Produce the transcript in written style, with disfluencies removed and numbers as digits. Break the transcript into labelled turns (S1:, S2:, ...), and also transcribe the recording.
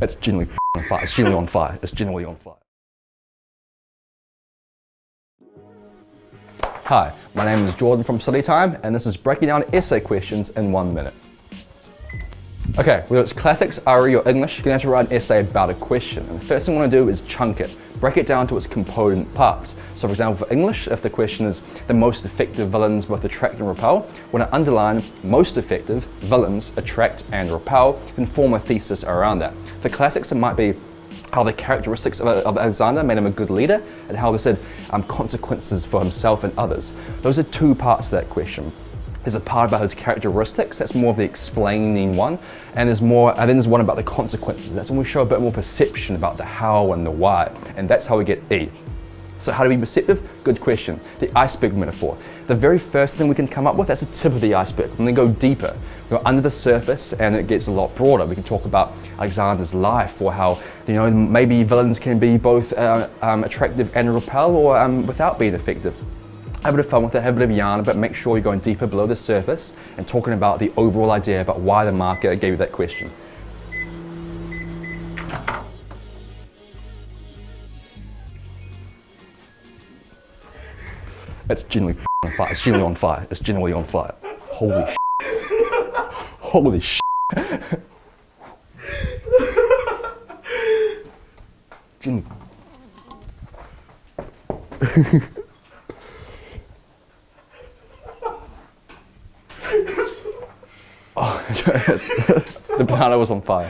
S1: It's genuinely on fire. It's genuinely on fire. It's genuinely on fire. Hi, my name is Jordan from StudyTime, and this is breaking down essay questions in 1 minute. Okay, whether it's classics, RE or English, you're going to have to write an essay about a question. And the first thing you want to do is chunk it. Break it down to its component parts. So for example, for English, if the question is the most effective villains both attract and repel, we want to underline most effective villains attract and repel and form a thesis around that. For classics, it might be how the characteristics of Alexander made him a good leader and how this had consequences for himself and others. Those are two parts to that question. There's a part about his characteristics, that's more of the explaining one, and then there's one about the consequences. That's when we show a bit more perception about the how and the why, and that's how we get E. So how to be perceptive? Good question. The iceberg metaphor. The very first thing we can come up with, that's the tip of the iceberg, and then go deeper. We go under the surface and it gets a lot broader. We can talk about Alexander's life, or how, maybe villains can be both attractive and repel, or without being effective. Have a bit of fun with it, have a bit of yarn, but make sure you're going deeper below the surface and talking about the overall idea about why the market gave you that question. It's genuinely on fire. It's genuinely on fire. It's genuinely on fire. Holy shit. Holy shit. Oh, the banana was on fire.